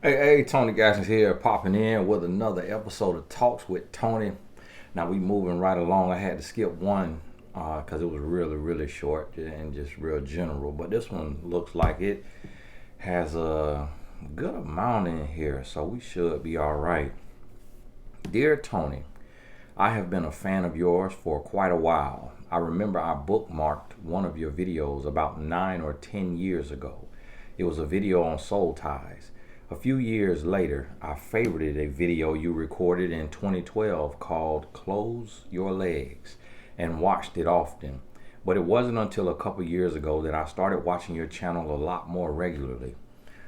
Hey, Tony Gaskins here, popping in with another episode of Talks with Tony. Now we moving right along. I had to skip one because it was really short and just real general. But this one looks like it has a good amount in here, so we should be all right. Dear Tony, I have been a fan of yours for quite a while. I remember I bookmarked one of your videos about 9 or 10 years ago. It was a video on soul ties. A few years later, I favorited a video you recorded in 2012 called Close Your Legs and watched it often. But it wasn't until a couple years ago that I started watching your channel a lot more regularly,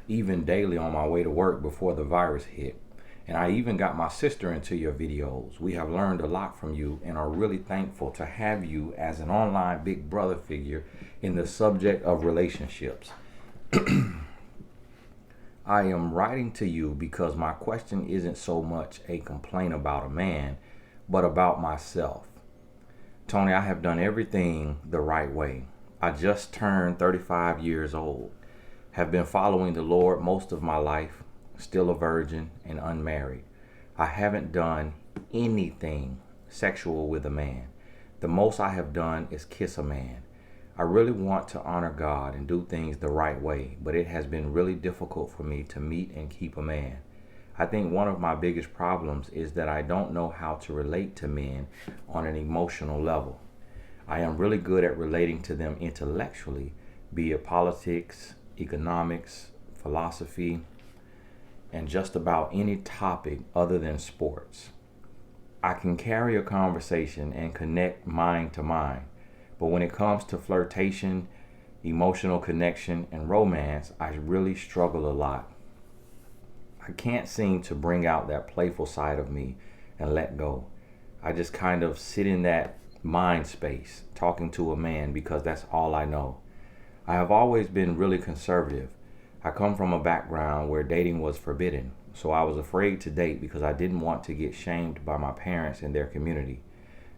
even daily on my way to work before the virus hit. And I even got my sister into your videos. We have learned a lot from you and are really thankful to have you as an online big brother figure in the subject of relationships. I am writing to you because my question isn't so much a complaint about a man, but about myself. Tony, I have done everything the right way. I just turned 35 years old, have been following the Lord most of my life, still a virgin and unmarried. I haven't done anything sexual with a man. The most I have done is kiss a man. I really want to honor God and do things the right way, but it has been really difficult for me to meet and keep a man. I think one of my biggest problems is that I don't know how to relate to men on an emotional level. I am really good at relating to them intellectually, be it politics, economics, philosophy, and just about any topic other than sports. I can carry a conversation and connect mind to mind. But when it comes to flirtation, emotional connection, and romance, I really struggle a lot. I can't seem to bring out that playful side of me and let go. I just kind of sit in that mind space talking to a man because that's all I know. I have always been really conservative. I come from a background where dating was forbidden, so I was afraid to date because I didn't want to get shamed by my parents and their community.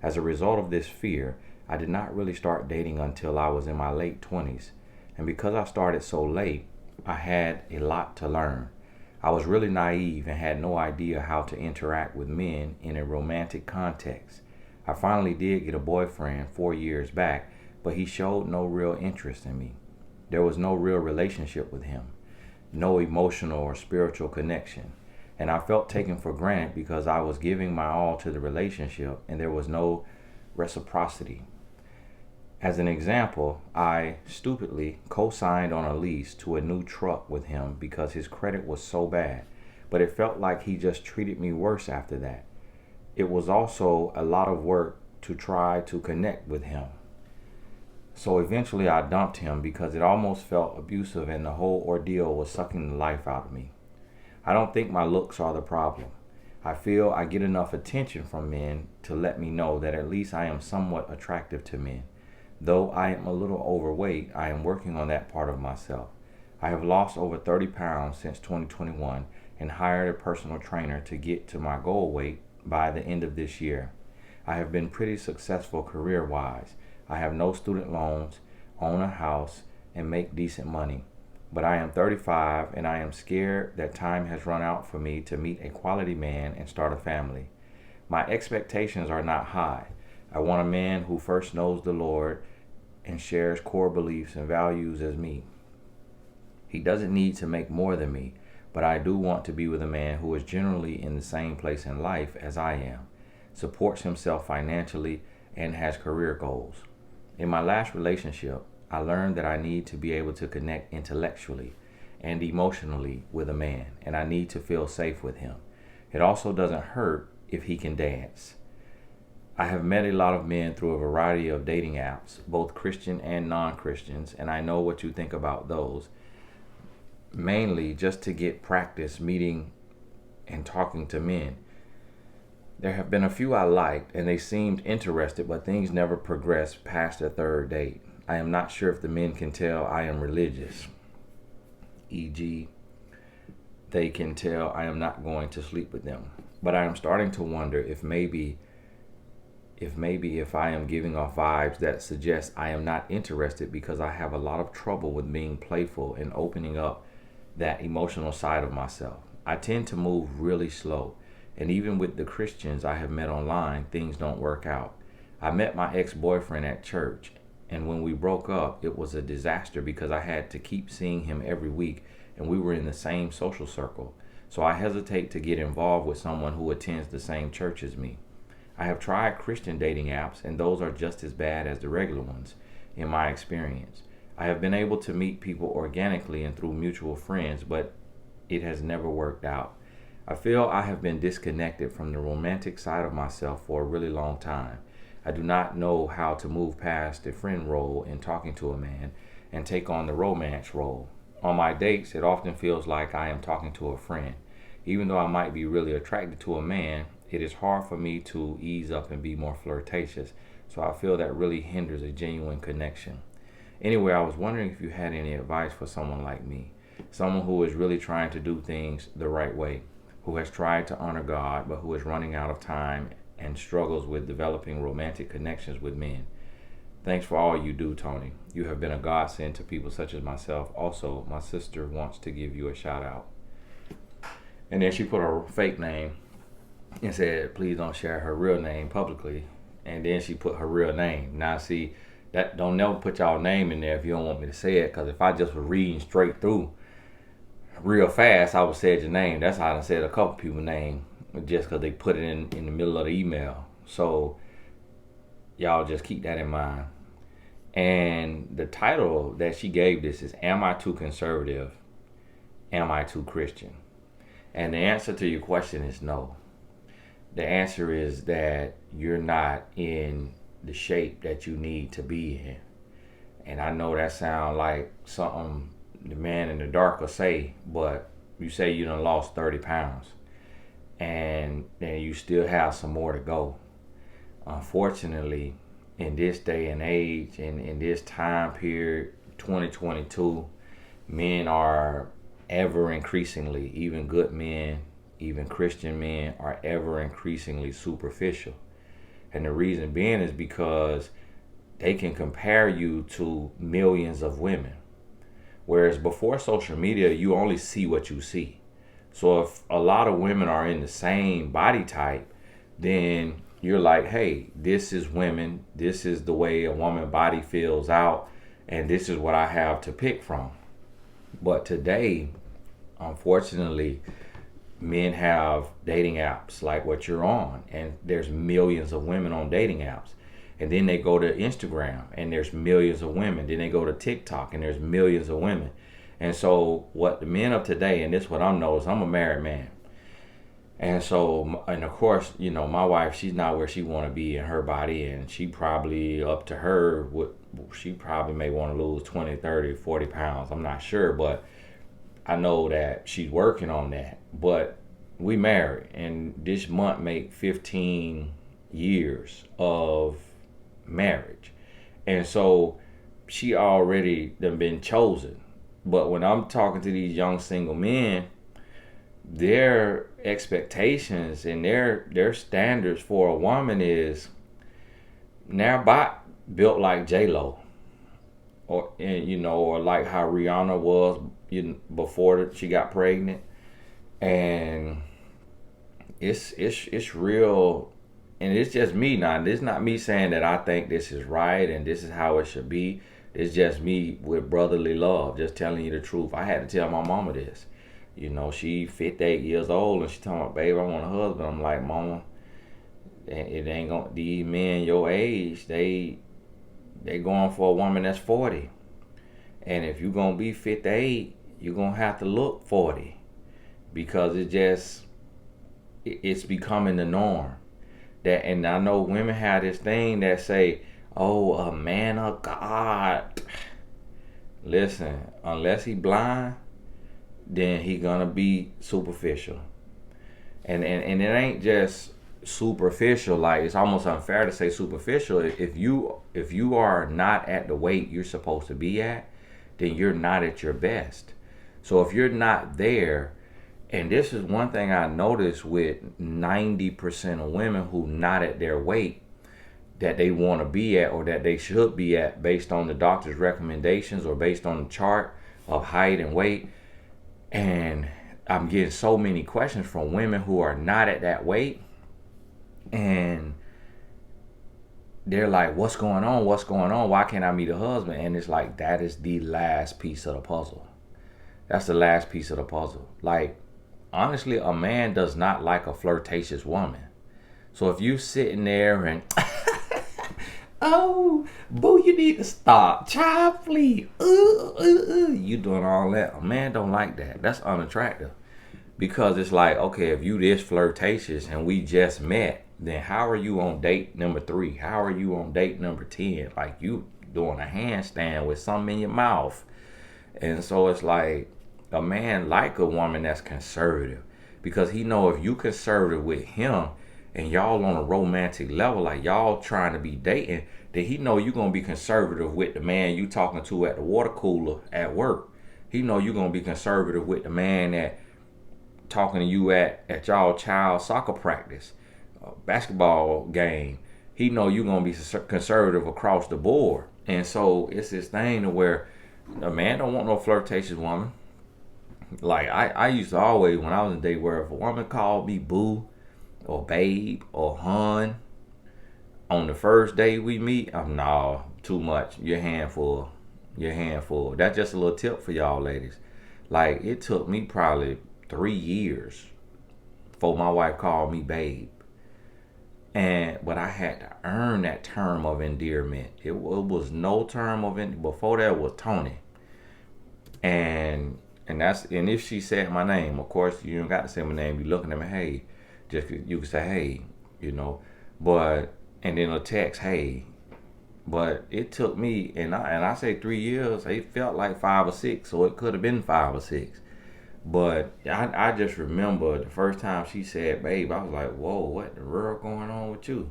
As a result of this fear, I did not really start dating until I was in my late 20s, and because I started so late, I had a lot to learn. I was really naive and had no idea how to interact with men in a romantic context. I finally did get a boyfriend 4 years back, but he showed no real interest in me. There was no real relationship with him, no emotional or spiritual connection, and I felt taken for granted because I was giving my all to the relationship and there was no reciprocity. As an example, I stupidly co-signed on a lease to a new truck with him because his credit was so bad, but it felt like he just treated me worse after that. It was also a lot of work to try to connect with him. So eventually I dumped him because it almost felt abusive and the whole ordeal was sucking the life out of me. I don't think my looks are the problem. I feel I get enough attention from men to let me know that at least I am somewhat attractive to men. Though I am a little overweight, I am working on that part of myself. I have lost over 30 pounds since 2021 and hired a personal trainer to get to my goal weight by the end of this year. I have been pretty successful career-wise. I have no student loans, own a house, and make decent money. But I am 35 and I am scared that time has run out for me to meet a quality man and start a family. My expectations are not high. I want a man who first knows the Lord and shares core beliefs and values as me. He doesn't need to make more than me, but I do want to be with a man who is generally in the same place in life as I am, supports himself financially, and has career goals. In my last relationship, I learned that I need to be able to connect intellectually and emotionally with a man, and I need to feel safe with him. It also doesn't hurt if he can dance. I have met a lot of men through a variety of dating apps, both Christian and non-Christians, and I know what you think about those, mainly just to get practice meeting and talking to men. There have been a few I liked, and they seemed interested, but things never progressed past the third date. I am not sure if the men can tell I am religious, e.g., they can tell I am not going to sleep with them. But I am starting to wonder if I am giving off vibes that suggest I am not interested because I have a lot of trouble with being playful and opening up that emotional side of myself. I tend to move really slow. And even with the Christians I have met online, things don't work out. I met my ex boyfriend at church, and when we broke up, it was a disaster because I had to keep seeing him every week, and we were in the same social circle. So I hesitate to get involved with someone who attends the same church as me. I have tried Christian dating apps, and those are just as bad as the regular ones, in my experience. I have been able to meet people organically and through mutual friends, but it has never worked out. I feel I have been disconnected from the romantic side of myself for a really long time. I do not know how to move past the friend role in talking to a man and take on the romance role. On my dates, it often feels like I am talking to a friend. Even though I might be really attracted to a man, it is hard for me to ease up and be more flirtatious, so I feel that really hinders a genuine connection. Anyway, I was wondering if you had any advice for someone like me, someone who is really trying to do things the right way, who has tried to honor God, but who is running out of time and struggles with developing romantic connections with men. Thanks for all you do, Tony. You have been a godsend to people such as myself. Also, my sister wants to give you a shout out. And then she put her fake name and said, please don't share her real name publicly. And then she put her real name. Now, see, that don't never put y'all name in there if you don't want me to say it. Because if I just was reading straight through real fast, I would say your name. That's how I said a couple people's name, just because they put it in the middle of the email. So y'all just keep that in mind. And the title that she gave this is, Am I Too Conservative? Am I Too Christian? And the answer to your question is no. The answer is that you're not in the shape that you need to be in. And I know that sounds like something the man in the dark will say, but you say you done lost 30 pounds and then you still have some more to go. Unfortunately, in this day and age, in this time period, 2022, men are ever increasingly, even good men, even Christian men, are ever increasingly superficial. And the reason being is because they can compare you to millions of women. Whereas before social media, you only see what you see. So if a lot of women are in the same body type, then you're like, hey, this is women. This is the way a woman body feels out. And this is what I have to pick from. But today, unfortunately, men have dating apps like what you're on. And there's millions of women on dating apps. And then they go to Instagram and there's millions of women. Then they go to TikTok and there's millions of women. And so what the men of today, and this is what I'm noticing, I'm a married man. And so, and of course, you know, my wife, she's not where she want to be in her body. And she probably, up to her, she probably may want to lose 20, 30, 40 pounds. I'm not sure, but I know that she's working on that. But we married, and this month make 15 years of marriage. And so she already done been chosen. But when I'm talking to these young single men, their expectations and their standards for a woman is now built like J-Lo, or or like how Rihanna was before she got pregnant. And it's real. And it's just me now. It's not me saying that I think this is right and this is how it should be. It's just me with brotherly love, just telling you the truth. I had to tell my mama this. You know, she 58 years old and she talking about, babe, I want a husband. I'm like, mama, it ain't gonna, these men your age, they going for a woman that's 40. And if you're gonna be 58, you're gonna have to look 40. Because it's becoming the norm. And I know women have this thing that say, oh, a man of God. Listen, unless he blind, then he gonna be superficial. And it ain't just superficial, like it's almost unfair to say superficial. If you are not at the weight you're supposed to be at, then you're not at your best. So if you're not there, and this is one thing I noticed with 90% of women who not at their weight that they want to be at or that they should be at based on the doctor's recommendations or based on the chart of height and weight. And I'm getting so many questions from women who are not at that weight, and they're like, what's going on? What's going on? Why can't I meet a husband? And it's like, that is the last piece of the puzzle. That's the last piece of the puzzle. Like, honestly, a man does not like a flirtatious woman. So if you sitting there and, oh, boo, you need to stop. Child, please. You doing all that. A man don't like that. That's unattractive. Because it's like, okay, if you this flirtatious and we just met, then how are you on date number 3? How are you on date number 10? Like, you doing a handstand with something in your mouth. And so it's like, a man like a woman that's conservative, because he know if you conservative with him and y'all on a romantic level, like y'all trying to be dating, then he know you gonna be conservative with the man you talking to at the water cooler at work. He know you gonna be conservative with the man that talking to you at y'all child soccer practice, basketball game. He know you gonna be conservative across the board. And so it's this thing to where a man don't want no flirtatious woman. Like, I used to always, when I was in date, where if a woman called me boo or babe or hun on the first day we meet, I'm nah, too much. Your handful. Your handful. That's just a little tip for y'all ladies. Like, it took me probably 3 years before my wife called me babe. But I had to earn that term of endearment. It was no term of endearment. Before that was Tony. And if she said my name, of course you don't got to say my name. You looking at me, hey, just you can say hey, but and then a text, hey. But it took me, and I say 3 years. It felt like 5 or 6, so it could have been 5 or 6. But I just remember the first time she said babe, I was like, whoa, what the world going on with you?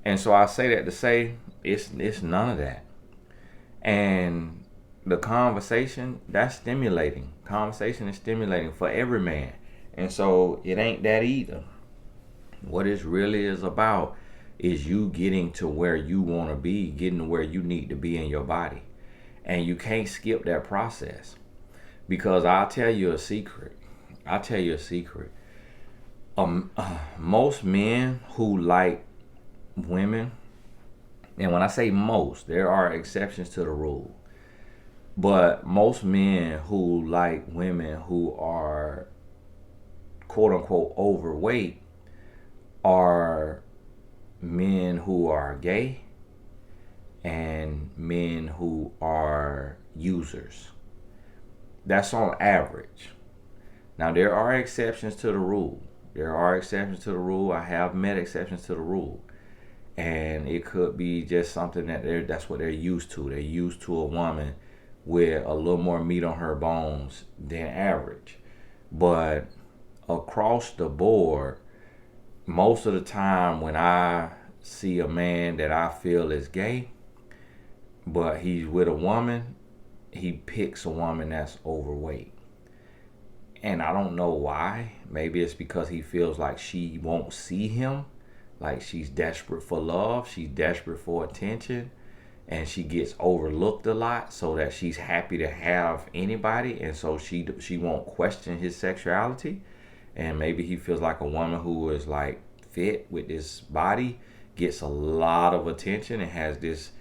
And so I say that to say it's none of that. And the conversation, that's stimulating. Conversation is stimulating for every man. And so it ain't that either. What it really is about is you getting to where you want to be, getting to where you need to be in your body. And you can't skip that process. Because I'll tell you a secret. Most men who like women, and when I say most, there are exceptions to the rule. But most men who like women who are quote unquote overweight are men who are gay and men who are users. That's on average. Now, there are exceptions to the rule. I have met exceptions to the rule. And it could be just something that's what they're used to. They're used to a woman with a little more meat on her bones than average. But across the board, most of the time when I see a man that I feel is gay, but he's with a woman, he picks a woman that's overweight. And I don't know why. Maybe it's because he feels like she won't see him. Like, she's desperate for love. She's desperate for attention. And she gets overlooked a lot, so that she's happy to have anybody. And so she won't question his sexuality. And maybe he feels like a woman who is like fit with this body gets a lot of attention and has this,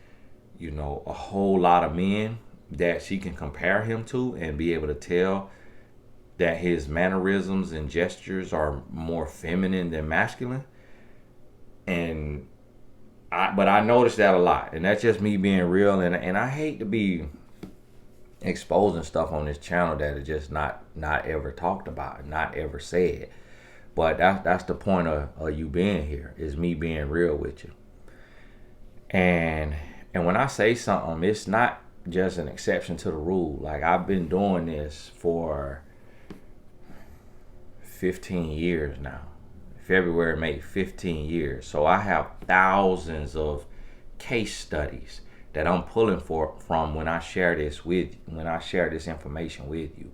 a whole lot of men that she can compare him to and be able to tell that his mannerisms and gestures are more feminine than masculine. But I noticed that a lot, and that's just me being real. And I hate to be exposing stuff on this channel that is just not ever talked about, not ever said. But that's the point of you being here, is me being real with you. And when I say something, it's not just an exception to the rule. Like, I've been doing this for 15 years now. February made 15 years. So I have thousands of case studies that I'm pulling from when I share this information with you.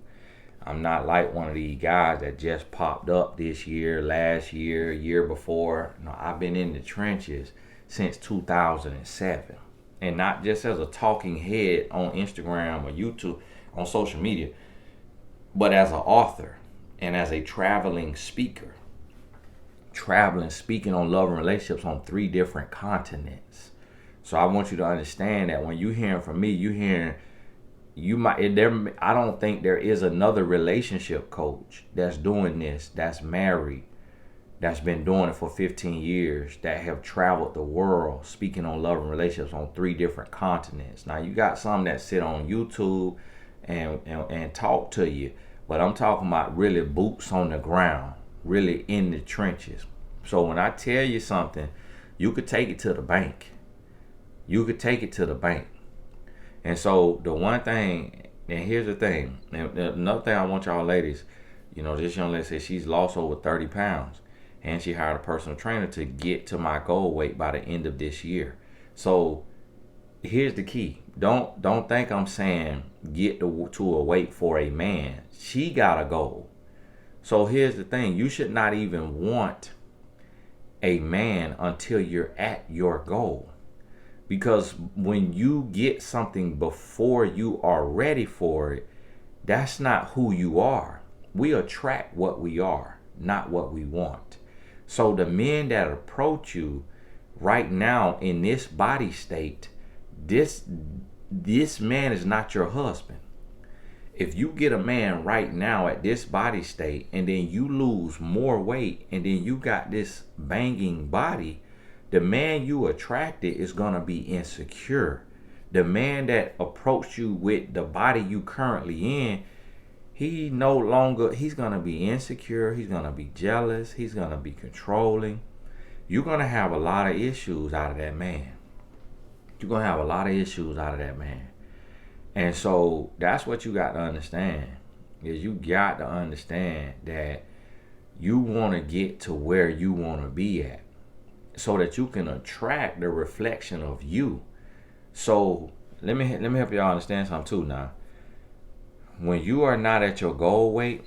I'm not like one of these guys that just popped up this year, last year, year before. No, I've been in the trenches since 2007. And not just as a talking head on Instagram or YouTube, on social media, But as an author and as a traveling speaker, traveling, speaking on love and relationships on 3 different continents. So I want you to understand that when you hearing from me, you hearing you might there. I don't think there is another relationship coach that's doing this, that's married, that's been doing it for 15 years, that have traveled the world speaking on love and relationships on 3 different continents. Now you got some that sit on YouTube and talk to you, but I'm talking about really boots on the ground, really in the trenches. So when I tell you something, you could take it to the bank. You could take it to the bank. And so the one thing, and here's the thing, and another thing I want y'all ladies, this young lady said she's lost over 30 pounds. And she hired a personal trainer to get to my goal weight by the end of this year. So here's the key. Don't think I'm saying get to a weight for a man. She got a goal. So here's the thing. You should not even want a man until you're at your goal. Because when you get something before you are ready for it, that's not who you are. We attract what we are, not what we want. So the men that approach you right now in this body state, this man is not your husband. If you get a man right now at this body state and then you lose more weight and then you got this banging body, the man you attracted is going to be insecure. The man that approached you with the body you currently in, he's going to be insecure. He's going to be jealous. He's going to be controlling. You're going to have a lot of issues out of that man. You're going to have a lot of issues out of that man. And so that's what you got to understand, is you got to understand that you want to get to where you want to be at so that you can attract the reflection of you. So let me help y'all understand something too now. When you are not at your goal weight,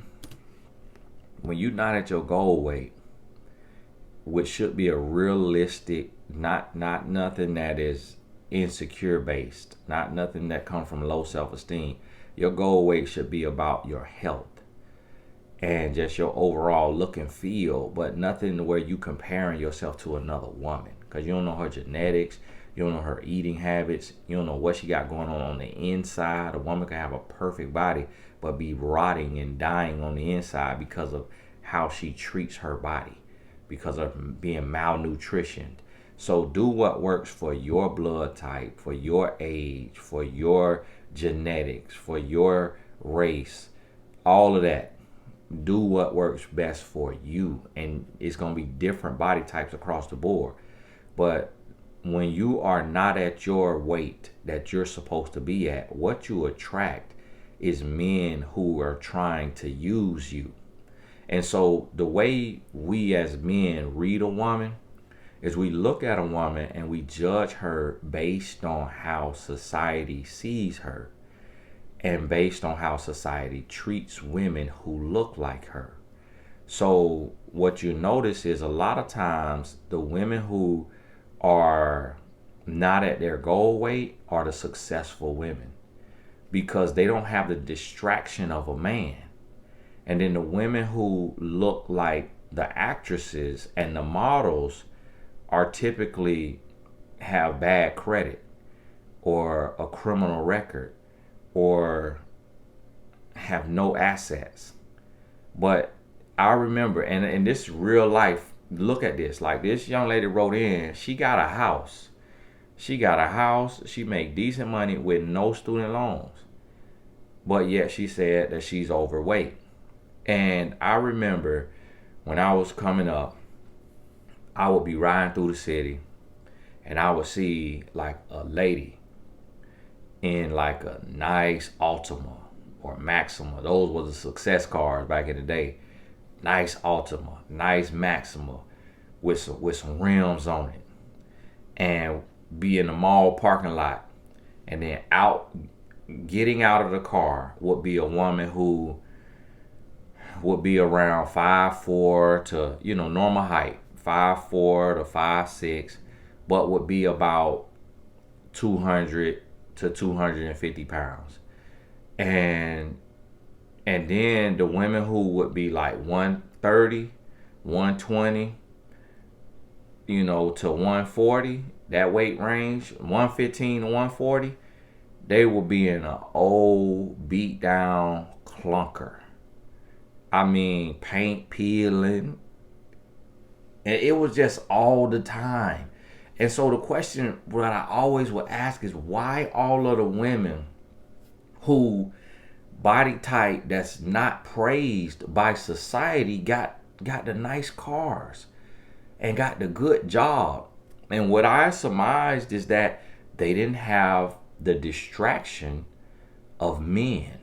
which should be a realistic, not nothing that is insecure based, not nothing that comes from low self-esteem. Your goal weight should be about your health and just your overall look and feel, but nothing where you comparing yourself to another woman, because you don't know her genetics. You don't know her eating habits. You don't know what she got going on the inside. A woman can have a perfect body but be rotting and dying on the inside because of how she treats her body, because of being malnutritioned. So do what works for your blood type, for your age, for your genetics, for your race, all of that. Do what works best for you. And it's going to be different body types across the board. But when you are not at your weight that you're supposed to be at, what you attract is men who are trying to use you. And so the way we as men read a woman is we look at a woman and we judge her based on how society sees her and based on how society treats women who look like her. So what you notice is a lot of times the women who are not at their goal weight are the successful women, because they don't have the distraction of a man. And then the women who look like the actresses and the models are typically have bad credit or a criminal record or have no assets. But I remember, and this is real life. Look at this. Like, this young lady wrote in, she got a house. She make decent money with no student loans. But yet she said that she's overweight. And I remember when I was coming up, I would be riding through the city and I would see like a lady in like a nice Altima or Maxima. Those were the success cars back in the day. Nice Altima, nice Maxima with some rims on it, and be in the mall parking lot, and then getting out of the car would be a woman who would be around 5'4" to normal height, 5'4" to 5'6", but would be about 200 to 250 pounds, and And then the women who would be like 130, 120, to 140, that weight range, 115 to 140, they will be in an old beat down clunker. I mean, paint peeling. And it was just all the time. And so the question that I always would ask is, why all of the women who body type that's not praised by society got the nice cars and got the good job? And what I surmised is that they didn't have the distraction of men.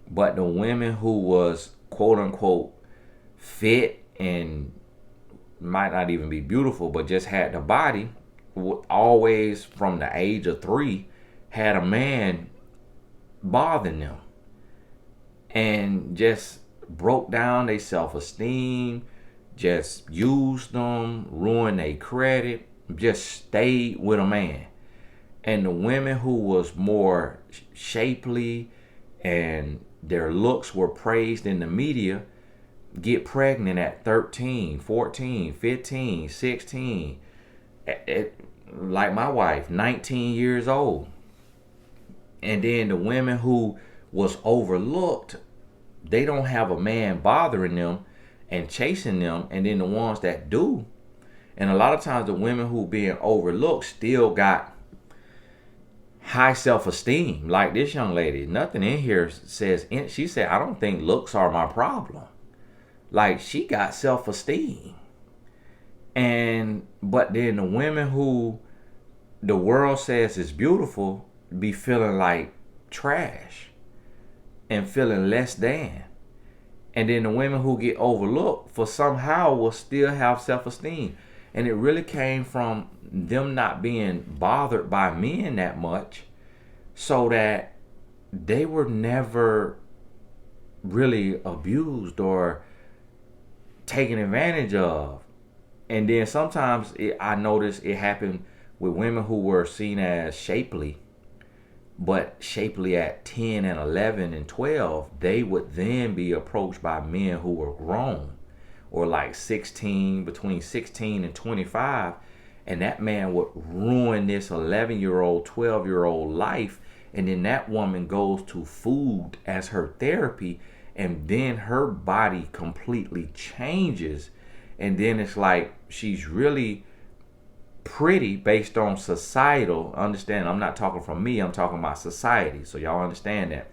But the women who was quote unquote fit and might not even be beautiful, but just had the body, always from the age of 3, had a man bothering them and just broke down their self-esteem, just used them, ruined their credit, just stayed with a man. And the women who was more shapely and their looks were praised in the media get pregnant at 13, 14, 15, 16. Like my wife, 19 years old. And then the women who was overlooked, they don't have a man bothering them and chasing them. And then the ones that do, and a lot of times the women who being overlooked still got high self-esteem. Like this young lady, nothing in here says, she said, I don't think looks are my problem. Like, she got self-esteem. But then the women who the world says is beautiful be feeling like trash and feeling less than. And then the women who get overlooked for somehow will still have self-esteem. And it really came from them not being bothered by men that much, so that they were never really abused or taken advantage of. And then sometimes I noticed it happened with women who were seen as shapely, but shapely at 10 and 11 and 12, they would then be approached by men who were grown, or like 16, between 16 and 25. And that man would ruin this 11-year-old, 12-year-old life. And then that woman goes to food as her therapy. And then her body completely changes. And then it's like she's really pretty based on societal. Understand, I'm not talking from me, I'm talking about society. So y'all understand that.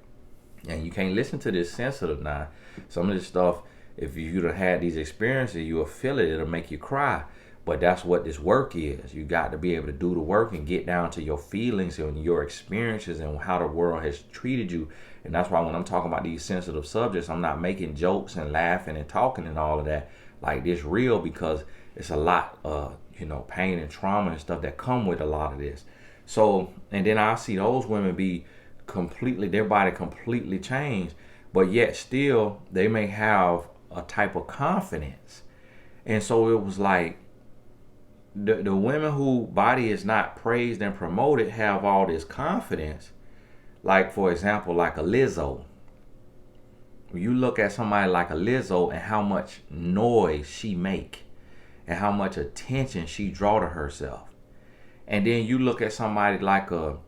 And you can't listen to this sensitive now. Some of this stuff, if you'd have had these experiences, you'll feel it. It'll make you cry. But that's what this work is. You got to be able to do the work and get down to your feelings and your experiences and how the world has treated you. And that's why when I'm talking about these sensitive subjects, I'm not making jokes and laughing and talking and all of that like this real, because it's a lot of, pain and trauma and stuff that come with a lot of this. So, and then I see those women be their body completely changed, but yet still they may have a type of confidence. And so it was like, the women whose body is not praised and promoted have all this confidence. Like, for example, like a Lizzo. You look at somebody like a Lizzo and how much noise she make and how much attention she draw to herself. And then you look at somebody like a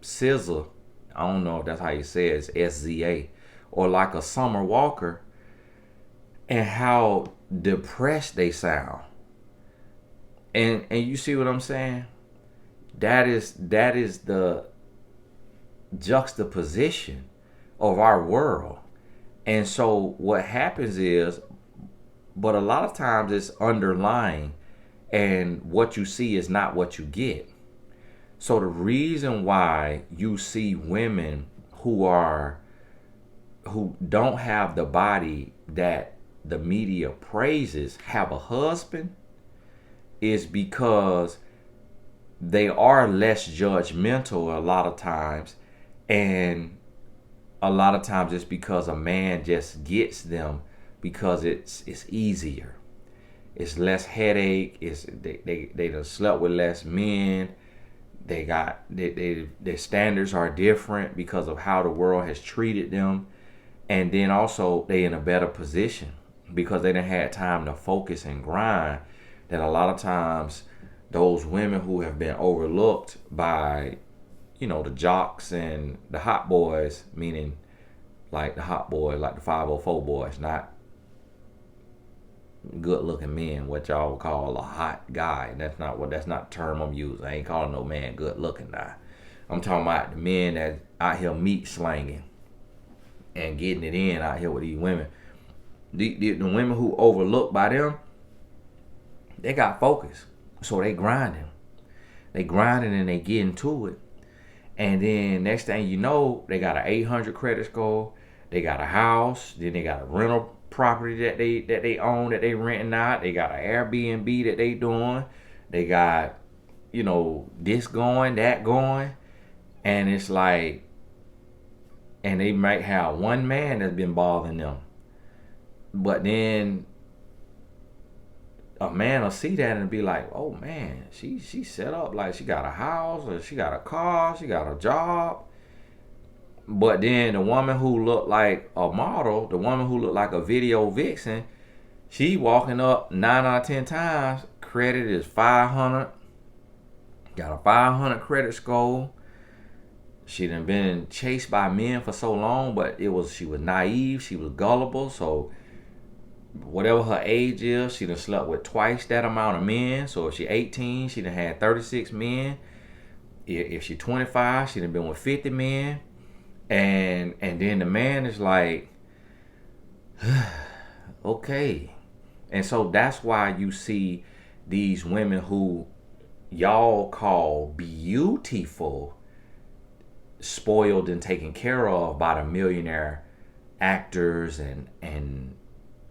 SZA, I don't know if that's how you say it, it's SZA, or like a Summer Walker, and how depressed they sound. And you see what I'm saying? That is the juxtaposition of our world. And so what happens is, but a lot of times it's underlying, and what you see is not what you get. So the reason why you see women who don't have the body that the media praises have a husband is because they are less judgmental a lot of times, and a lot of times it's because a man just gets them because it's easier, it's less headache, they done slept with less men, their standards are different because of how the world has treated them. And then also they in a better position because they done had time to focus and grind. That a lot of times those women who have been overlooked by, the jocks and the hot boys, meaning like the hot boys, like the 504 boys, not good looking men, what y'all would call a hot guy. That's not the term I'm using. I ain't calling no man good looking now. I'm talking about the men that out here meat slanging and getting it in out here with these women. The women who overlooked by them, they got focus. So they grinding. They grinding and they getting to it. And then next thing you know, they got an 800 credit score. They got a house. Then they got a rental property that they own, that they renting out. They got an Airbnb that they doing. They got, this going, that going. And it's like, and they might have one man that's been bothering them. But then a man will see that and be like, oh man, she set up, like she got a house, or she got a car, she got a job. But then the woman who looked like a model, the woman who looked like a video vixen, she walking up 9 out of 10 times, credit is 500, got a 500 credit score. She done been chased by men for so long, but she was naive, she was gullible, so whatever her age is, she done slept with twice that amount of men. So if she 18, she done had 36 men. If she 25, she done been with 50 men. And then the man is like, okay. And so that's why you see these women who y'all call beautiful, spoiled and taken care of by the millionaire actors and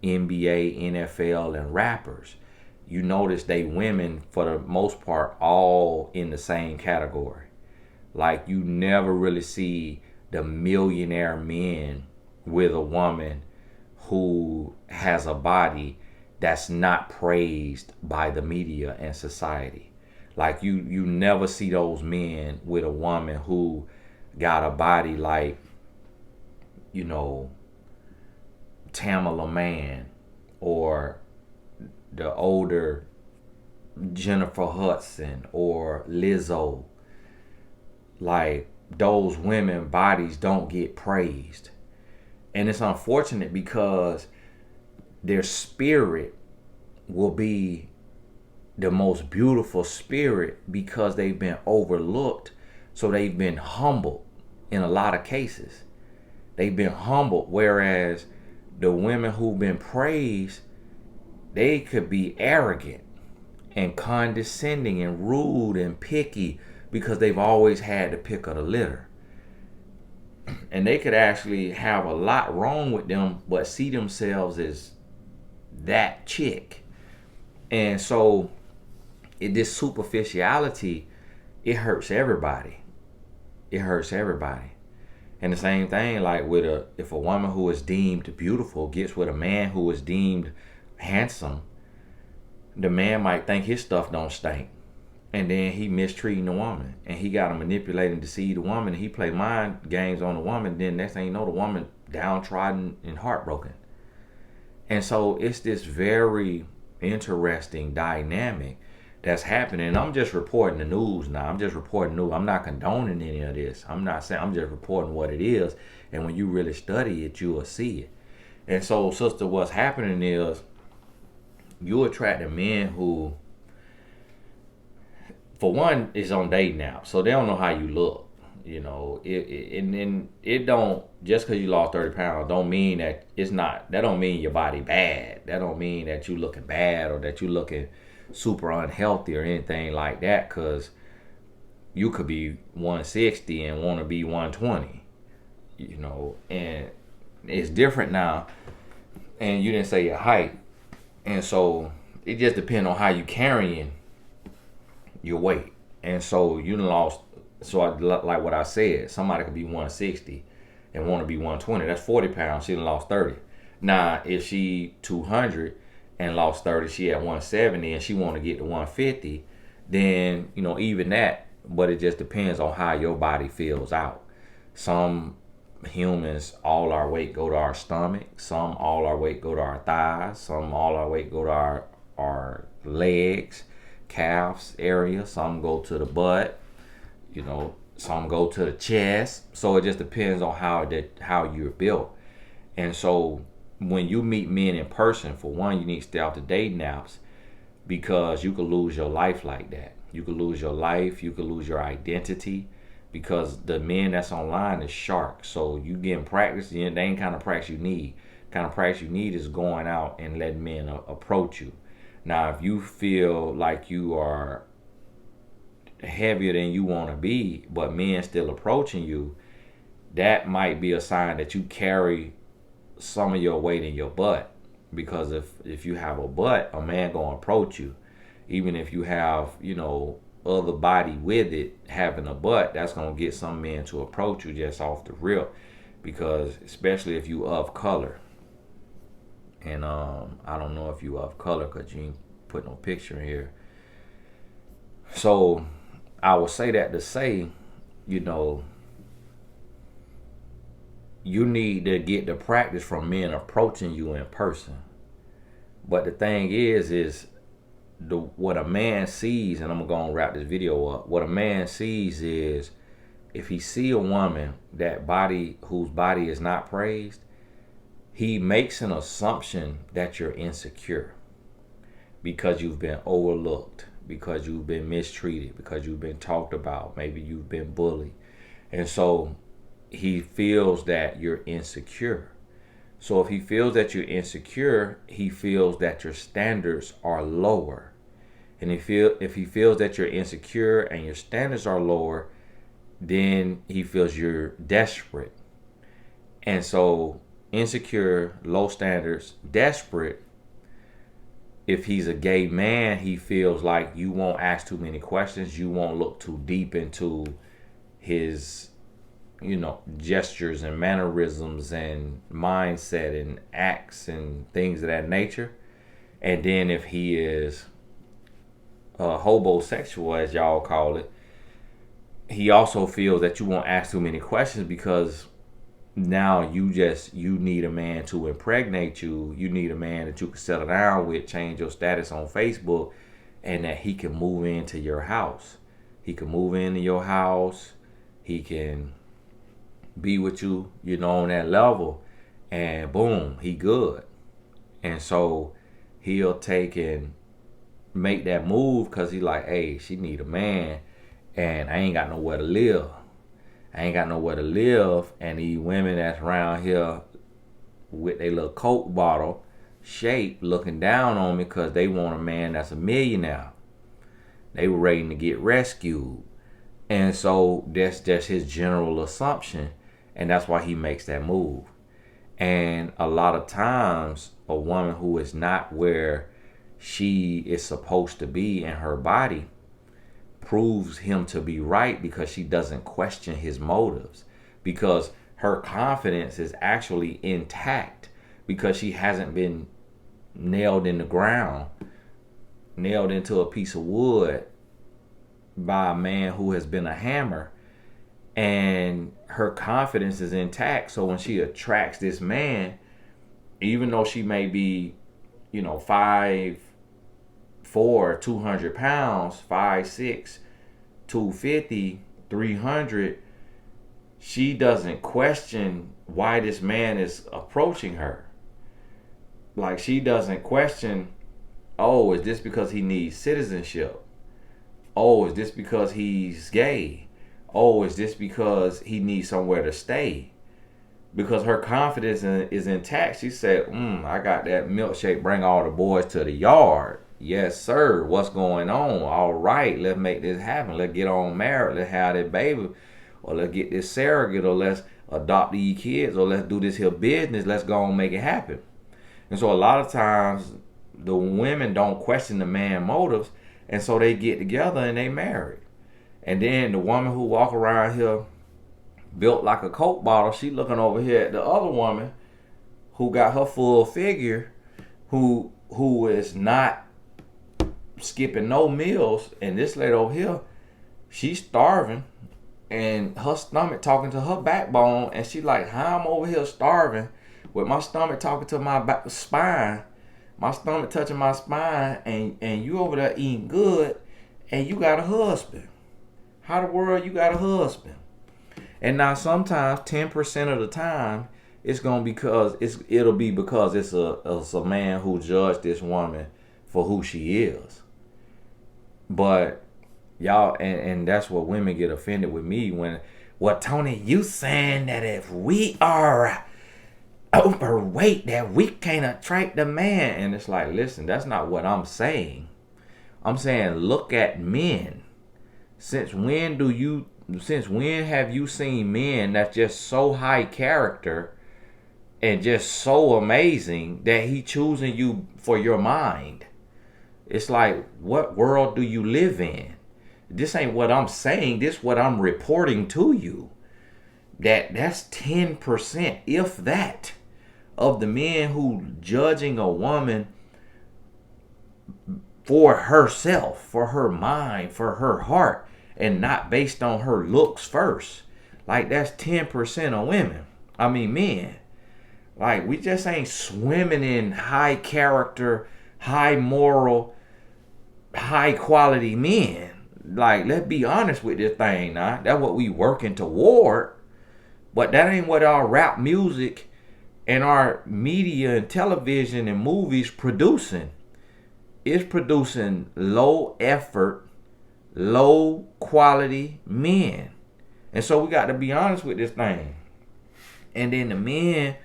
NBA, NFL, and rappers. You notice they women, for the most part, all in the same category. Like, you never really see the millionaire men with a woman who has a body that's not praised by the media and society. Like, you never see those men with a woman who got a body like, Tamala Mann or the older Jennifer Hudson or Lizzo. Like, those women bodies don't get praised. And it's unfortunate because their spirit will be the most beautiful spirit because they've been overlooked. So they've been humbled in a lot of cases. They've been humbled, whereas the women who've been praised, they could be arrogant and condescending and rude and picky because they've always had the pick of the litter. And they could actually have a lot wrong with them, but see themselves as that chick. And so this superficiality, it hurts everybody. It hurts everybody. And the same thing, like if a woman who is deemed beautiful gets with a man who is deemed handsome, the man might think his stuff don't stink. And then he mistreating the woman. And he got to manipulate and deceive the woman. And he play mind games on the woman. Then next thing you know, the woman downtrodden and heartbroken. And so it's this very interesting dynamic that's happening. And I'm just reporting the news now. I'm just reporting news. I'm not condoning any of this. I'm not saying, I'm just reporting what it is. And when you really study it, you will see it. And so, sister, what's happening is you attract the men who, for one, is on dating apps. So they don't know how you look. And then it don't, just because you lost 30 pounds don't mean that that don't mean your body bad. That don't mean that you looking bad or that you looking super unhealthy or anything like that, because you could be 160 and want to be 120, and it's different now. And you didn't say your height. And so it just depends on how you carrying your weight. And so you lost. So like what I said, somebody could be 160 and want to be 120. That's 40 pounds. She done lost 30. Now, if she 200 and lost 30, she at 170 and she want to get to 150, then, even that. But it just depends on how your body feels out. Some humans, all our weight go to our stomach. Some all our weight go to our thighs. Some all our weight go to our legs, calves area. Some go to the butt. Some go to the chest. So it just depends on how you're built. And so when you meet men in person, for one, you need to stay off the dating apps, because you could lose your life like that. You could lose your life. You could lose your identity, because the men that's online is sharks. So you getting practice. They ain't kind of practice you need. Kind of practice you need is going out and letting men approach you. Now, if you feel like you are heavier than you want to be, but men still approaching you, that might be a sign that you carry some of your weight in your butt. Because if you have a butt, a man gonna approach you. Even if you have, other body with it, having a butt, that's gonna get some men to approach you just off the rip. Because especially if you of color. And I don't know if you of color, because you ain't put no picture in here. So I would say that to say, you need to get the practice from men approaching you in person. But the thing is what a man sees, and I'm gonna wrap this video up. What a man sees is, if he see a woman whose body is not praised, he makes an assumption that you're insecure because you've been overlooked, because you've been mistreated, because you've been talked about, maybe you've been bullied. And so he feels that you're insecure. So if he feels that you're insecure, he feels that your standards are lower. And if he feels that you're insecure and your standards are lower, then he feels you're desperate. And so insecure, low standards, desperate. If he's a gay man, he feels like you won't ask too many questions. You won't look too deep into his gestures and mannerisms and mindset and acts and things of that nature. And then if he is homosexual, as y'all call it, he also feels that you won't ask too many questions, because now you need a man to impregnate you. You need a man that you can settle down with, change your status on Facebook, and that he can move into your house. He can move into your house. He can be with you, on that level, and boom, he good. And so he'll take and make that move, because he like, hey, she need a man, and I ain't got nowhere to live. And these women that's around here with their little Coke bottle shape looking down on me because they want a man that's a millionaire. They were ready to get rescued. And so that's just his general assumption. And that's why he makes that move. And a lot of times, a woman who is not where she is supposed to be in her body proves him to be right, because she doesn't question his motives, because her confidence is actually intact, because she hasn't been nailed in the ground, nailed into a piece of wood by a man who has been a hammer. And her confidence is intact. So when she attracts this man, even though she may be 5'4", 200 pounds, 5'6", 250, 300, she doesn't question why this man is approaching her. Like, she doesn't question, oh, is this because he needs citizenship? Oh, is this because he's gay? Oh, is this because he needs somewhere to stay? Because her confidence is intact. She said, I got that milkshake, bring all the boys to the yard. Yes, sir. What's going on? All right, let's make this happen. Let's get on married. Let's have that baby. Or let's get this surrogate. Or let's adopt these kids. Or let's do this here business. Let's go and make it happen. And so a lot of times, the women don't question the man's motives. And so they get together and they marry. And then the woman who walk around here built like a Coke bottle, she looking over here at the other woman who got her full figure, who is not skipping no meals. And this lady over here, she's starving, and her stomach talking to her backbone, and she like, how I'm over here starving with my stomach talking to my spine, my stomach touching my spine, and you over there eating good, and you got a husband. How the world you got a husband? And now sometimes 10% of the time it's gonna it'll be because it's a man who judged this woman for who she is. But y'all, and that's what women get offended with me when, well, Tony, you saying that if we are overweight that we can't attract the man. And it's like, listen, that's not what I'm saying. I'm saying look at men. Since when have you seen men that's just so high character and just so amazing that he choosing you for your mind? It's like, what world do you live in? This ain't what I'm saying. This is what I'm reporting to you. That's 10%, if that, of the men who judging a woman for herself, for her mind, for her heart, and not based on her looks first. Like, that's 10% of women. I mean, men. Like, we just ain't swimming in high character, high moral, high quality men. Like, let's be honest with this thing now. That's what we working toward. But that ain't what our rap music and our media and television and movies producing. It's producing low effort, low quality men. And so we got to be honest with this thing. And then the men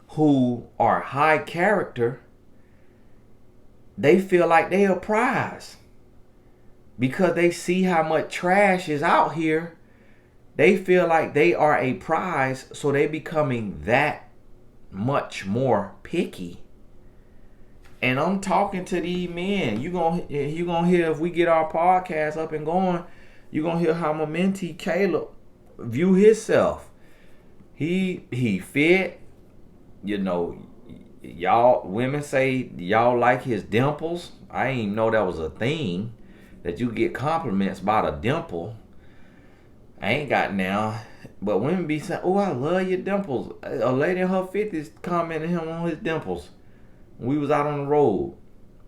who are high character, they feel like they a prize. Because they see how much trash is out here. They feel like they are a prize, so they becoming that much more picky. And I'm talking to these men. You gonna hear, if we get our podcast up and going, you gonna hear how my mentee Caleb view himself. He fit. You know, y'all women say y'all like his dimples. I ain't even know that was a thing, that you get compliments about a dimple. I ain't got now. But women be saying, oh, I love your dimples. A lady in her 50s commented him on his dimples. We was out on the road.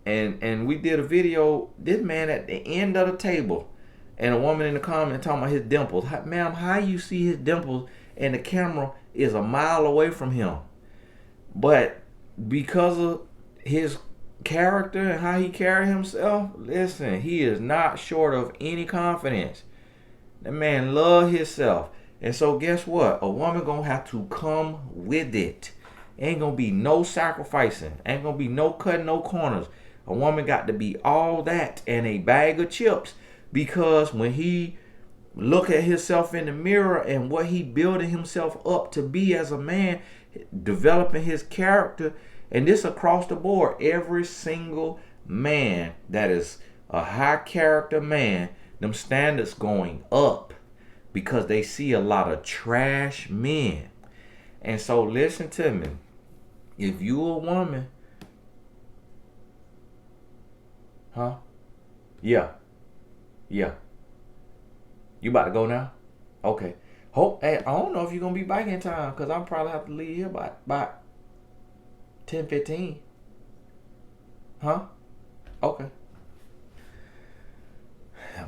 And we did a video, this man at the end of the table, and a woman in the comment talking about his dimples. Ma'am, how you see his dimples and the camera is a mile away from him? But because of his character and how he carry himself, listen, he is not short of any confidence. That man love himself. And so guess what? A woman gonna have to come with it. Ain't gonna be no sacrificing. Ain't gonna be no cutting no corners. A woman got to be all that and a bag of chips. Because when he look at himself in the mirror and what he building himself up to be as a man, developing his character, and this across the board, every single man that is a high character man, them standards going up because they see a lot of trash men. And so listen to me. If you a woman, huh? Yeah. You about to go now? Okay. Hey, I don't know if you're gonna be back in time, because I'm probably have to leave here by 10:15. Huh? Okay.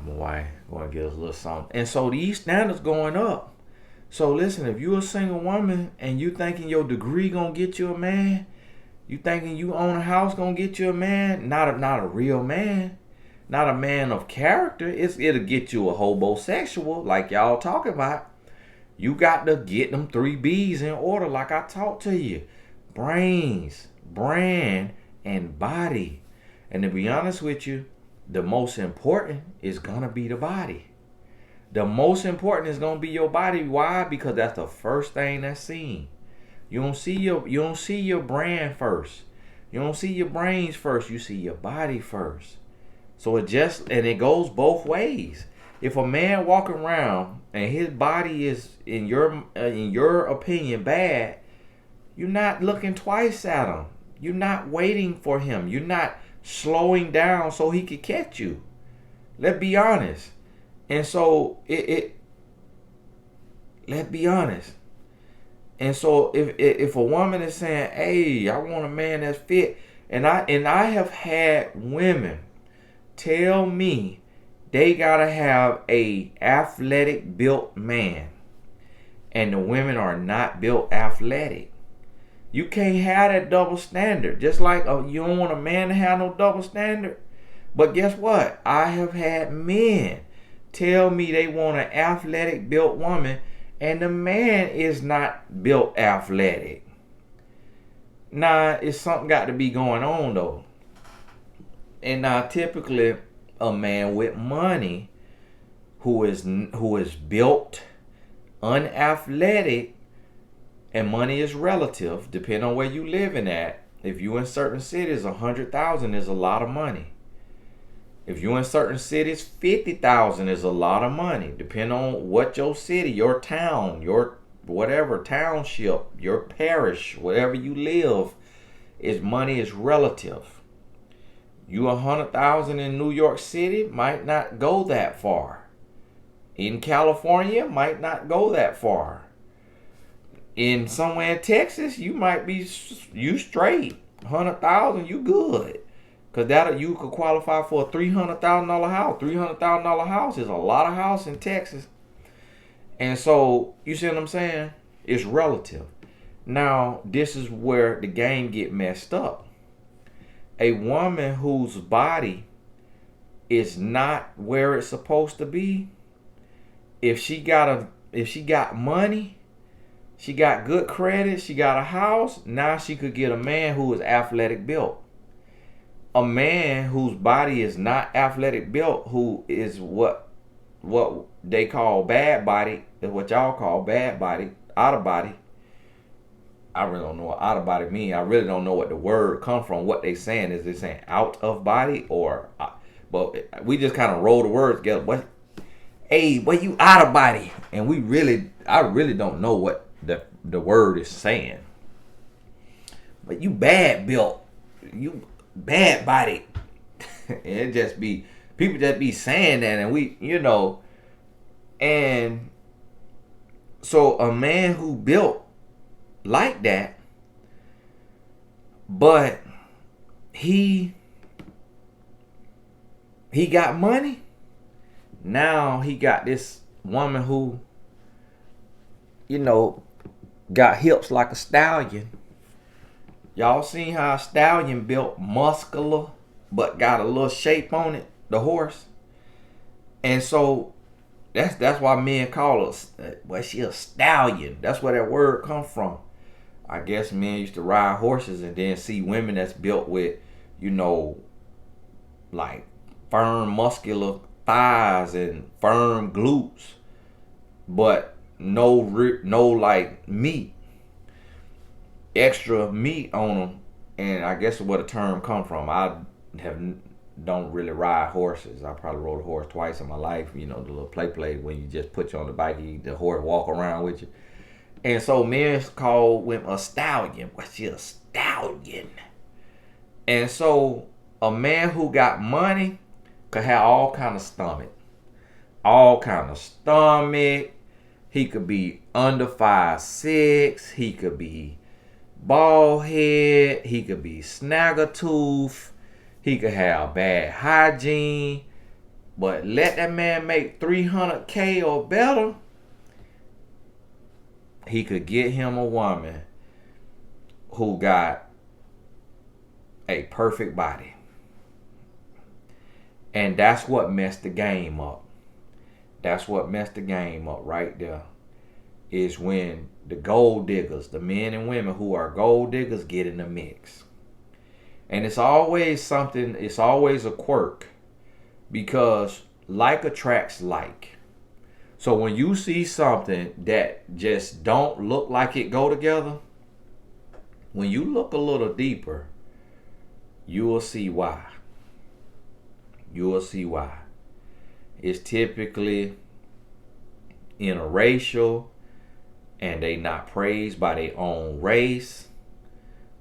My wife going to get us a little something. And so these standards going up. So listen, if you a single woman and you thinking your degree gonna get you a man, you thinking you own a house gonna get you a man, not a real man, not a man of character, it'll get you a hobosexual like y'all talking about. You got to get them 3 B's in order like I taught to you. Brains, brand, and body. And to be honest with you, the most important is gonna be the body. The most important is gonna be your body. Why? Because that's the first thing that's seen. You don't see your brand first. You don't see your brains first. You see your body first. So it goes both ways. If a man walking around and his body is in your opinion bad, you're not looking twice at him. You're not waiting for him. You're not slowing down so he could catch you. Let's be honest. And so Let's be honest. And so if a woman is saying, "Hey, I want a man that's fit," and I have had women tell me they gotta have a athletic built man, and the women are not built athletic. You can't have that double standard. Just like you don't want a man to have no double standard. But guess what? I have had men tell me they want an athletic built woman, and the man is not built athletic. Now, it's something got to be going on though. And now, typically, a man with money who is built unathletic, and money is relative, depending on where you living at. If you in certain cities, 100,000 is a lot of money. If you in certain cities, 50,000 is a lot of money, depending on what your city, your town, your whatever township, your parish, wherever you live, is money is relative. You 100,000 in New York City might not go that far. In California, might not go that far. In somewhere in Texas, you might be you straight. 100,000, you good. Cause that you could qualify for a $300,000 house. $300,000 house is a lot of house in Texas. And so you see what I'm saying? It's relative. Now this is where the game get messed up. A woman whose body is not where it's supposed to be, if she got money, she got good credit, she got a house, now she could get a man who is athletic built. A man whose body is not athletic built, who is what they call bad body, is what y'all call bad body, out of body. I really don't know what out of body mean. I really don't know what the word come from. What they saying is they saying out of body or, but we just kind of roll the words together. What? Hey, what you out of body? And I really don't know what the word is saying. But you bad built, you bad body. It just be people just be saying that, and we, and so a man who built like that, but he got money. Now he got this woman who, got hips like a stallion. Y'all seen how a stallion built muscular, but got a little shape on it, the horse. And so that's why men call us, well, she a stallion. That's where that word come from. I guess men used to ride horses and then see women that's built with, like firm muscular thighs and firm glutes, but no like meat, extra meat on them. And I guess where the term come from. I don't really ride horses. I probably rode a horse twice in my life. The little play when you just put you on the bike, the horse walk around with you. And so men call women a stallion. What's she a stallion? And so a man who got money could have all kind of stomach. He could be under 5'6". He could be bald head. He could be snagger tooth. He could have bad hygiene. But let that man make $300K or better, he could get him a woman who got a perfect body. And that's what messed the game up. That's what messed the game up right there. Is when the gold diggers, the men and women who are gold diggers, get in the mix. And it's always something, it's always a quirk. Because like attracts like. So when you see something that just don't look like it go together, when you look a little deeper, you will see why. You will see why. It's typically interracial, and they not praised by their own race,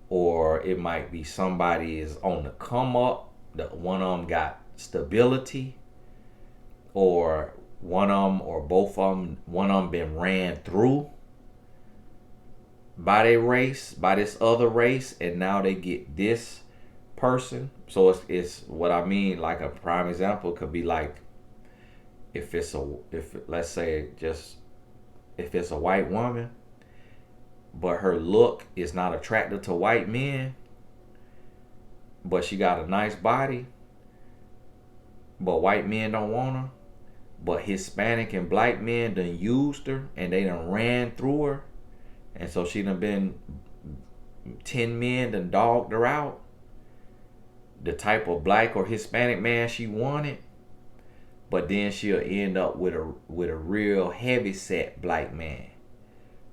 or it might be somebody is on the come up, one of them got stability, or one of them or both of them, one of them been ran through by their race, by this other race, and now they get this person. So it's what I mean. Like a prime example could be like if let's say just if it's a white woman, but her look is not attractive to white men, but she got a nice body, but white men don't want her, but Hispanic and black men done used her and they done ran through her, and so she done been 10 men done dogged her out. The type of black or Hispanic man she wanted, but then she'll end up with a real heavy set black man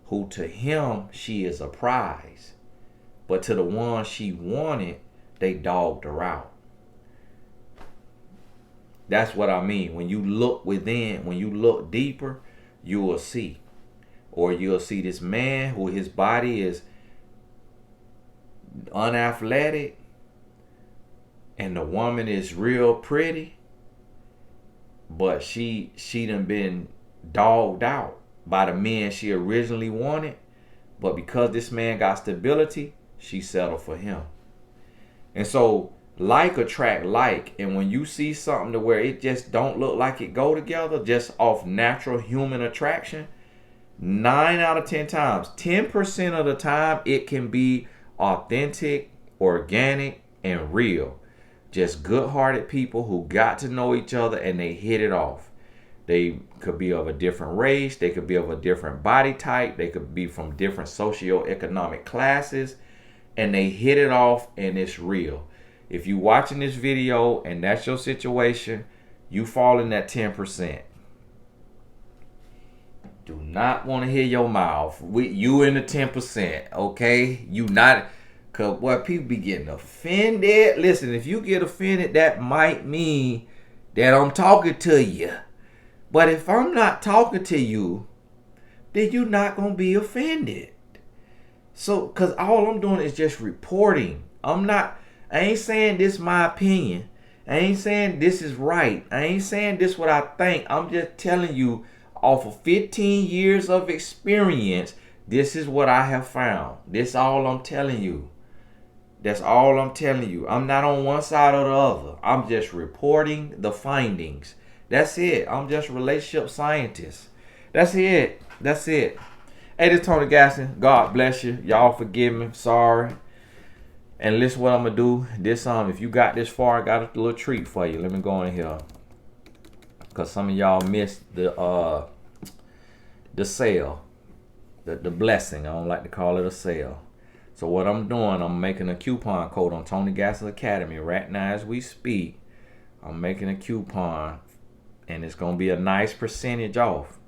who to him she is a prize, but to the one she wanted, they dogged her out. That's what I mean. When you look within, when you look deeper, you will see. Or you'll see this man who his body is unathletic and the woman is real pretty, but she done been dogged out by the men she originally wanted. But because this man got stability, she settled for him. And so like attract like, and when you see something to where it just don't look like it go together, just off natural human attraction, 9 out of 10 times, 10% of the time, it can be authentic, organic, and real. Just good-hearted people who got to know each other and they hit it off. They could be of a different race. They could be of a different body type. They could be from different socioeconomic classes. And they hit it off and it's real. If you watching this video and that's your situation, you fall in that 10%. Do not want to hear your mouth. You in the 10%, okay? You not... Because what people be getting offended. Listen, if you get offended, that might mean that I'm talking to you. But if I'm not talking to you, then you're not going to be offended. So, because all I'm doing is just reporting. I ain't saying this is my opinion. I ain't saying this is right. I ain't saying this what I think. I'm just telling you off of 15 years of experience, this is what I have found. This all I'm telling you. That's all I'm telling you. I'm not on one side or the other. I'm just reporting the findings. That's it. I'm just a relationship scientist. That's it. That's it. Hey, this is Tony Gaston. God bless you. Y'all forgive me. Sorry. And listen what I'm going to do. This if you got this far, I got a little treat for you. Let me go in here. Because some of y'all missed the sale. The blessing. I don't like to call it a sale. So what I'm doing, I'm making a coupon code on Tony Gaston Academy right now as we speak. I'm making a coupon, and it's going to be a nice percentage off.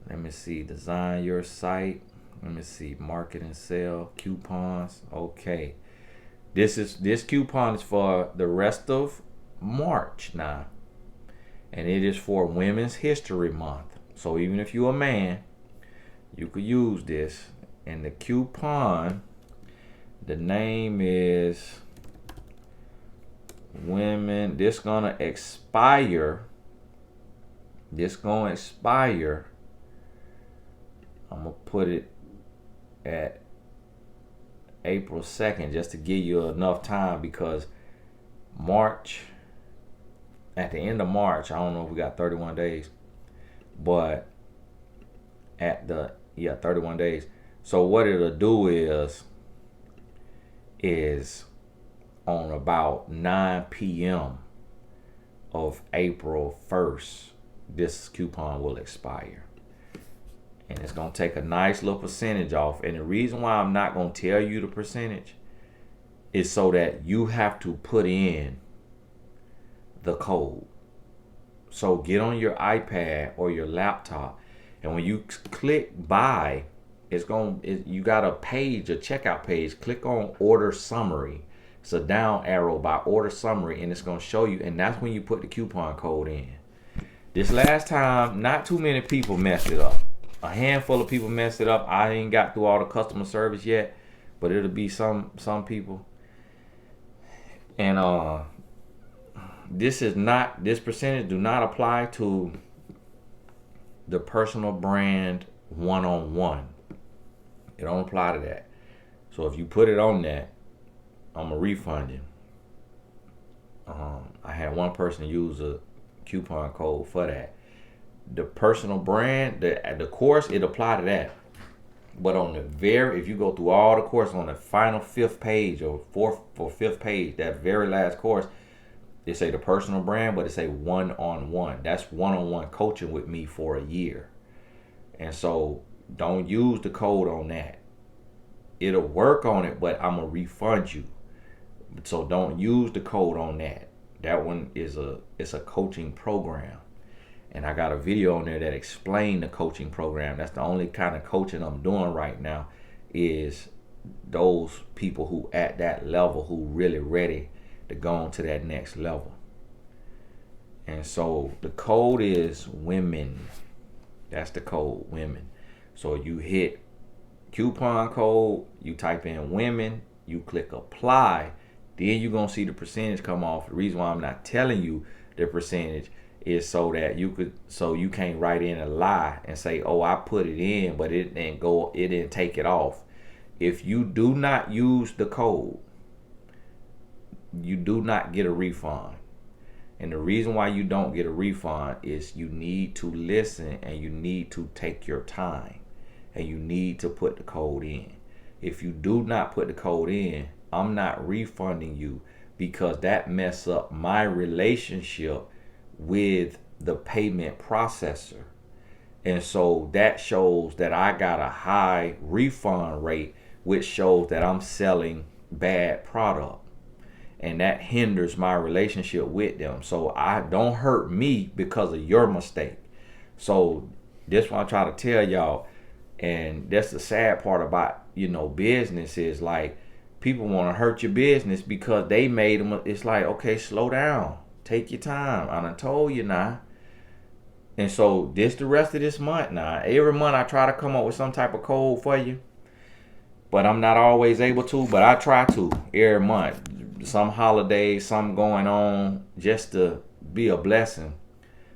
Let me see. Design your site. Let me see. Market and sell coupons. Okay. This coupon is for the rest of March now. And it is for Women's History Month. So even if you're a man, you could use this. And the coupon, the name is Women. This gonna expire. I'm gonna put it at April 2nd just to give you enough time, because March, at the end of March, I don't know if we got 31 days, but at 31 days. So what it'll do is on about 9 p.m. of April 1st, this coupon will expire. And it's going to take a nice little percentage off. And the reason why I'm not going to tell you the percentage is so that you have to put in the code. So get on your iPad or your laptop, and when you click buy, you got a page, a checkout page. Click on order summary. It's a down arrow by order summary, and it's going to show you, and that's when you put the coupon code in. This last time, not too many people messed it up. A handful of people messed it up. I ain't got through all the customer service yet, but it'll be some people. And this percentage do not apply to the personal brand one-on-one. It don't apply to that. So if you put it on that, I'm gonna refund you. I had one person use a coupon code for that. The personal brand, the course, it apply to that. But on the if you go through all the course on the final fifth page or fourth or fifth page, that very last course, it say the personal brand, but it say one-on-one. That's one-on-one coaching with me for a year. And so don't use the code on that. It'll work on it, but I'm gonna refund you. So don't use the code on that. That one it's a coaching program. And I got a video on there that explain the coaching program. That's the only kind of coaching I'm doing right now, is those people who at that level who really ready to go on to that next level. And so the code is women. That's the code, women. So you hit coupon code, you type in women, you click apply, then you're gonna see the percentage come off. The reason why I'm not telling you the percentage is so that you can't write in a lie and say, oh, I put it in, but it didn't take it off. If you do not use the code, you do not get a refund. And the reason why you don't get a refund is you need to listen, and you need to take your time, and you need to put the code in. If you do not put the code in, I'm not refunding you, because that mess up my relationship with the payment processor. And so that shows that I got a high refund rate, which shows that I'm selling bad product. And that hinders my relationship with them. So I don't hurt me because of your mistake. So this what I try to tell y'all. And that's the sad part about, business is like people want to hurt your business because they made them. It's like, okay, slow down. Take your time. I done told you now. And so this the rest of this month now. Every month I try to come up with some type of code for you. But I'm not always able to. But I try to every month. Some holidays, something going on, just to be a blessing,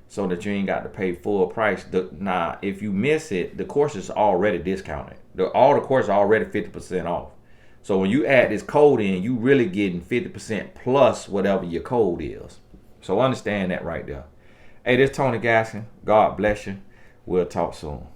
so that you ain't got to pay full price. If you miss it, the course is already discounted. All the courses are already 50% off. So when you add this code in, you really getting 50% plus whatever your code is. So understand that right there. Hey, this is Tony Gaskin. God bless you. We'll talk soon.